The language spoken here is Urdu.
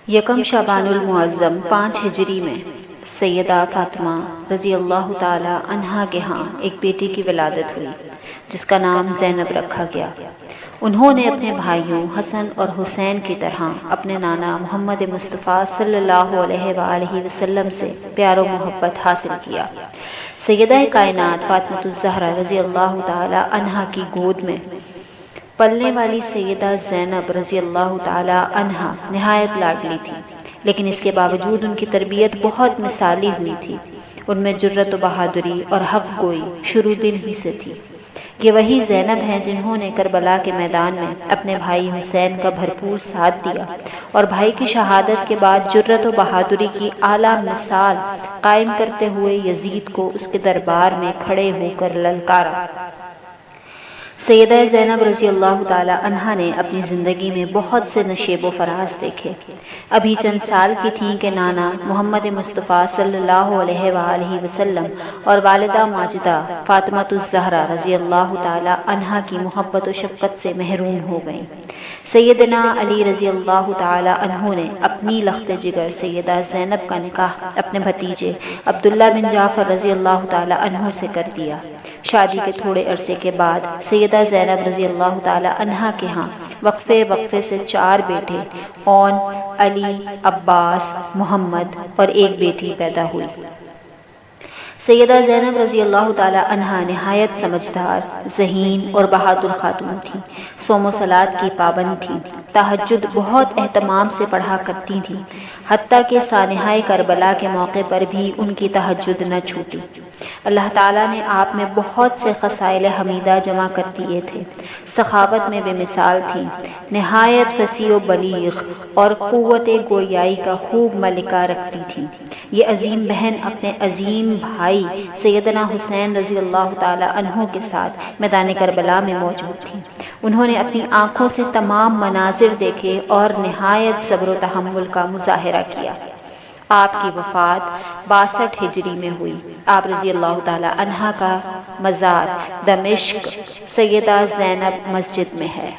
یکم شعبان المعظم 5 ہجری میں سیدہ فاطمہ رضی اللہ تعالی عنہا کے ہاں ایک بیٹی کی ولادت ہوئی جس کا نام زینب رکھا گیا۔ انہوں نے اپنے بھائیوں حسن اور حسین کی طرح اپنے نانا محمد مصطفیٰ صلی اللہ علیہ وآلہ وسلم سے پیار و محبت حاصل کیا۔ سیدہ کائنات فاطمۃ الزہرا رضی اللہ تعالی عنہا کی گود میں پلنے والی سیدہ زینب رضی اللہ تعالی عنہا نہایت لاڈلی تھی، لیکن اس کے باوجود ان کی تربیت بہت مثالی ہوئی تھی۔ ان میں جرأت و بہادری اور حق گوئی شروع دن ہی سے تھی۔ یہ وہی زینب ہیں جنہوں نے کربلا کے میدان میں اپنے بھائی حسین کا بھرپور ساتھ دیا اور بھائی کی شہادت کے بعد جرأت و بہادری کی اعلیٰ مثال قائم کرتے ہوئے یزید کو اس کے دربار میں کھڑے ہو کر للکارا۔ سیدہ زینب رضی اللہ تعالی عنہا نے اپنی زندگی میں بہت سے نشیب و فراز دیکھے۔ ابھی چند سال کی تھیں کہ نانا محمد مصطفیٰ صلی اللہ علیہ وآلہ وسلم اور والدہ ماجدہ فاطمۃ الزہرا رضی اللہ تعالی عنہا کی محبت و شفقت سے محروم ہو گئیں۔ سیدنا علی رضی اللہ تعالی عنہ نے اپنی لخت جگر سیدہ زینب کا نکاح اپنے بھتیجے عبداللہ بن جعفر رضی اللہ تعالی عنہ سے کر دیا۔ شادی کے تھوڑے عرصے کے بعد سیدہ زینب رضی اللہ تعالی عنہا کے ہاں وقفے سے 4 بیٹے اون، علی، عباس، محمد اور ایک بیٹی پیدا ہوئی۔ سیدہ زینب رضی اللہ تعالی عنہا نہایت سمجھدار، ذہین اور بہادر خاتون تھیں۔ صوم و صلات کی پابند تھیں، تہجد بہت اہتمام سے پڑھا کرتی تھیں، حتیٰ کہ سانحہ کربلا کے موقع پر بھی ان کی تہجد نہ چھوٹی۔ اللہ تعالیٰ نے آپ میں بہت سے خصائل حمیدہ جمع کر دیے تھے۔ سخاوت میں بے مثال تھیں، نہایت فصیح و بلیغ اور قوت گویائی کا خوب ملکہ رکھتی تھیں۔ یہ عظیم بہن اپنے عظیم بھائی سیدنا حسین رضی اللہ تعالی عنہ کے ساتھ میدان کربلا میں موجود تھیں۔ انہوں نے اپنی آنکھوں سے تمام مناظر دیکھے اور نہایت صبر و تحمل کا مظاہرہ کیا۔ آپ کی وفات 62 ہجری میں ہوئی۔ آپ رضی اللہ تعالی عنہا کا مزار دمشق سیدہ زینب مسجد میں ہے۔